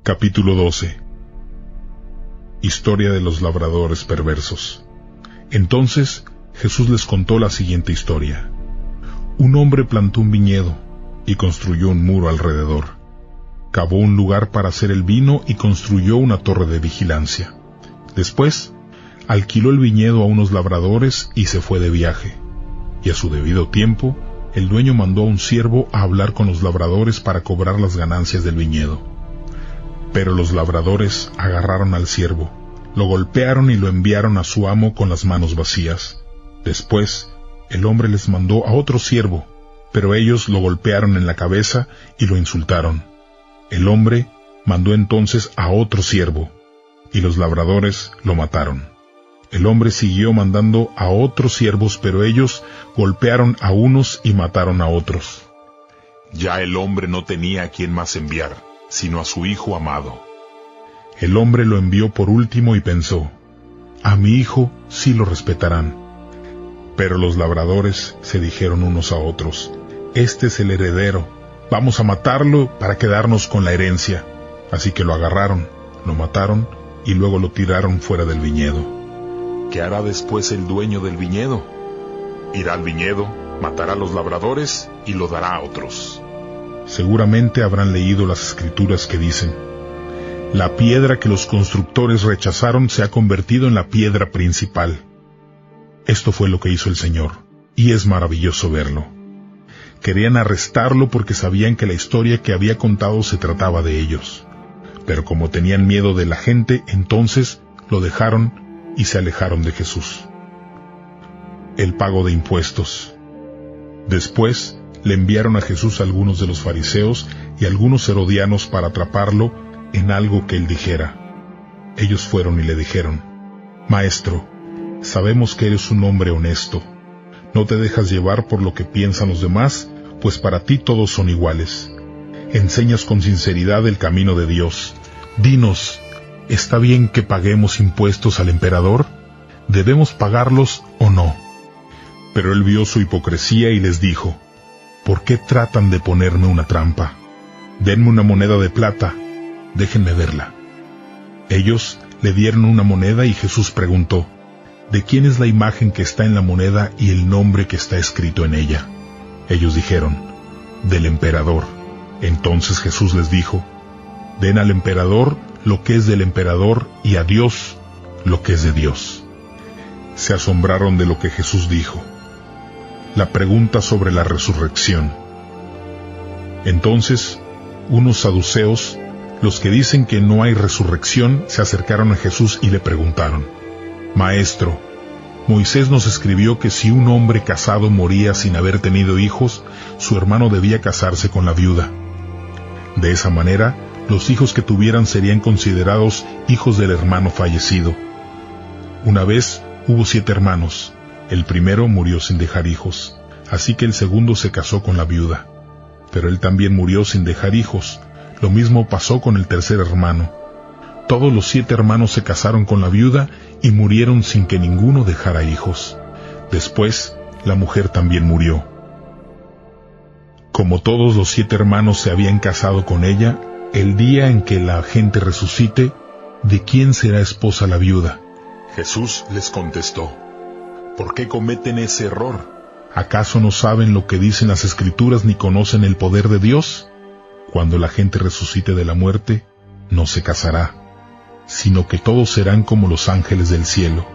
Capítulo 12. Historia de los labradores perversos. Entonces Jesús les contó la siguiente historia. Un hombre plantó un viñedo y construyó un muro alrededor. Cavó un lugar para hacer el vino y construyó una torre de vigilancia. Después, alquiló el viñedo a unos labradores y se fue de viaje. Y a su debido tiempo, el dueño mandó a un siervo a hablar con los labradores para cobrar las ganancias del viñedo. Pero los labradores agarraron al siervo, lo golpearon y lo enviaron a su amo con las manos vacías. Después, el hombre les mandó a otro siervo, pero ellos lo golpearon en la cabeza y lo insultaron. El hombre mandó entonces a otro siervo, y los labradores lo mataron. El hombre siguió mandando a otros siervos, pero ellos golpearon a unos y mataron a otros. Ya el hombre no tenía a quien más enviar, sino a su hijo amado. El hombre lo envió por último y pensó, a mi hijo sí lo respetarán. Pero los labradores se dijeron unos a otros, este es el heredero, vamos a matarlo para quedarnos con la herencia. Así que lo agarraron, lo mataron y luego lo tiraron fuera del viñedo. ¿Qué hará después el dueño del viñedo? Irá al viñedo, matará a los labradores y lo dará a otros. Seguramente habrán leído las escrituras que dicen, la piedra que los constructores rechazaron se ha convertido en la piedra principal. Esto fue lo que hizo el Señor, y es maravilloso verlo. Querían arrestarlo porque sabían que la historia que había contado se trataba de ellos. Pero como tenían miedo de la gente, entonces lo dejaron y se alejaron de Jesús. El pago de impuestos. Después, le enviaron a Jesús algunos de los fariseos y algunos herodianos para atraparlo en algo que él dijera. Ellos fueron y le dijeron, Maestro, sabemos que eres un hombre honesto. No te dejas llevar por lo que piensan los demás, pues para ti todos son iguales. Enseñas con sinceridad el camino de Dios. Dinos, ¿está bien que paguemos impuestos al emperador? ¿Debemos pagarlos o no? Pero él vio su hipocresía y les dijo, ¿por qué tratan de ponerme una trampa? Denme una moneda de plata, déjenme verla. Ellos le dieron una moneda y Jesús preguntó, ¿de quién es la imagen que está en la moneda y el nombre que está escrito en ella? Ellos dijeron, del emperador. Entonces Jesús les dijo, den al emperador lo que es del emperador y a Dios lo que es de Dios. Se asombraron de lo que Jesús dijo. La pregunta sobre la resurrección. Entonces, unos saduceos, los que dicen que no hay resurrección, se acercaron a Jesús y le preguntaron, Maestro, Moisés nos escribió que si un hombre casado moría sin haber tenido hijos, su hermano debía casarse con la viuda. De esa manera, los hijos que tuvieran serían considerados hijos del hermano fallecido. Una vez hubo 7 hermanos. El primero murió sin dejar hijos, así que el segundo se casó con la viuda. Pero él también murió sin dejar hijos. Lo mismo pasó con el tercer hermano. Todos los 7 hermanos se casaron con la viuda y murieron sin que ninguno dejara hijos. Después, la mujer también murió. Como todos los 7 hermanos se habían casado con ella, el día en que la gente resucite, ¿de quién será esposa la viuda? Jesús les contestó, ¿por qué cometen ese error? ¿Acaso no saben lo que dicen las Escrituras ni conocen el poder de Dios? Cuando la gente resucite de la muerte, no se casará, sino que todos serán como los ángeles del cielo.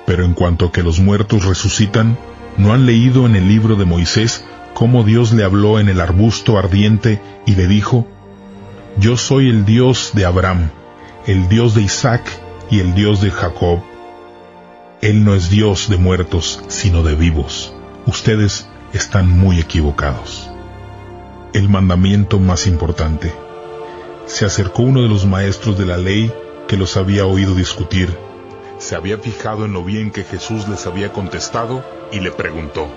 Pero en cuanto a que los muertos resucitan, ¿no han leído en el libro de Moisés cómo Dios le habló en el arbusto ardiente y le dijo, Yo soy el Dios de Abraham, el Dios de Isaac y el Dios de Jacob? Él no es Dios de muertos, sino de vivos. Ustedes están muy equivocados. El mandamiento más importante. Se acercó uno de los maestros de la ley que los había oído discutir. Se había fijado en lo bien que Jesús les había contestado y le preguntó,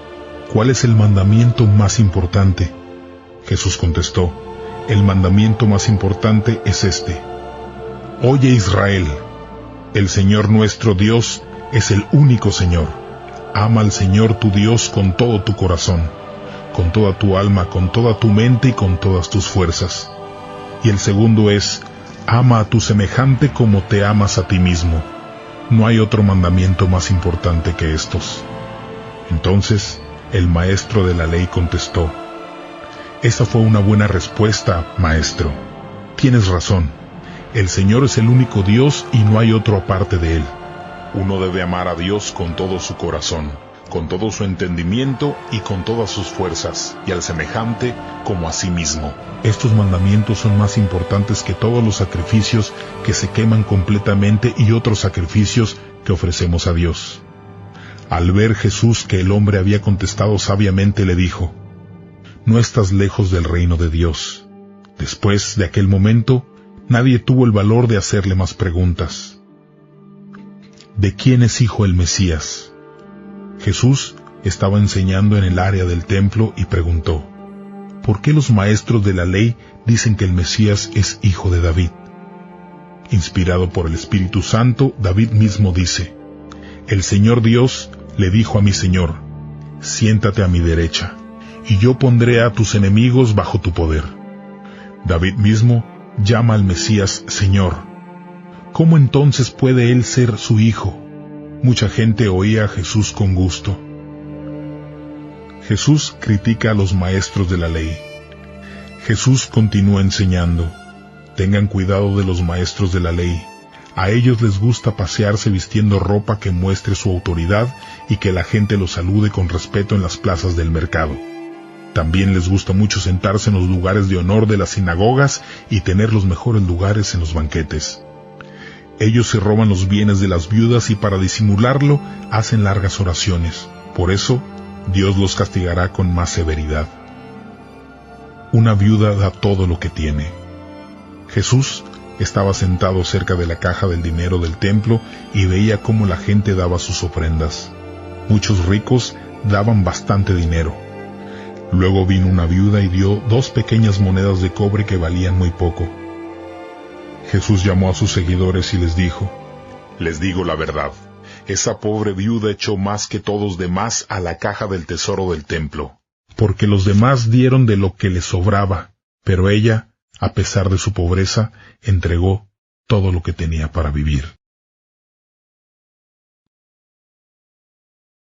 ¿cuál es el mandamiento más importante? Jesús contestó, el mandamiento más importante es este. Oye Israel, el Señor nuestro Dios es el único Señor. Ama al Señor tu Dios con todo tu corazón, con toda tu alma, con toda tu mente y con todas tus fuerzas. Y el segundo es, ama a tu semejante como te amas a ti mismo. No hay otro mandamiento más importante que estos. Entonces, el maestro de la ley contestó, esa fue una buena respuesta, maestro. Tienes razón. El Señor es el único Dios y no hay otro aparte de Él. Uno debe amar a Dios con todo su corazón, con todo su entendimiento y con todas sus fuerzas, y al semejante como a sí mismo. Estos mandamientos son más importantes que todos los sacrificios que se queman completamente y otros sacrificios que ofrecemos a Dios. Al ver Jesús que el hombre había contestado sabiamente, le dijo, no estás lejos del reino de Dios. Después de aquel momento, nadie tuvo el valor de hacerle más preguntas. ¿De quién es hijo el Mesías? Jesús estaba enseñando en el área del templo y preguntó, ¿por qué los maestros de la ley dicen que el Mesías es hijo de David? Inspirado por el Espíritu Santo, David mismo dice, el Señor Dios le dijo a mi Señor, siéntate a mi derecha, y yo pondré a tus enemigos bajo tu poder. David mismo llama al Mesías Señor. ¿Cómo entonces puede él ser su hijo? Mucha gente oía a Jesús con gusto. Jesús critica a los maestros de la ley. Jesús continúa enseñando. Tengan cuidado de los maestros de la ley. A ellos les gusta pasearse vistiendo ropa que muestre su autoridad y que la gente los salude con respeto en las plazas del mercado. También les gusta mucho sentarse en los lugares de honor de las sinagogas y tener los mejores lugares en los banquetes. Ellos se roban los bienes de las viudas y para disimularlo hacen largas oraciones. Por eso, Dios los castigará con más severidad. Una viuda da todo lo que tiene. Jesús estaba sentado cerca de la caja del dinero del templo y veía cómo la gente daba sus ofrendas. Muchos ricos daban bastante dinero. Luego vino una viuda y dio 2 pequeñas monedas de cobre que valían muy poco. Jesús llamó a sus seguidores y les dijo, les digo la verdad, esa pobre viuda echó más que todos demás a la caja del tesoro del templo. Porque los demás dieron de lo que les sobraba, pero ella, a pesar de su pobreza, entregó todo lo que tenía para vivir.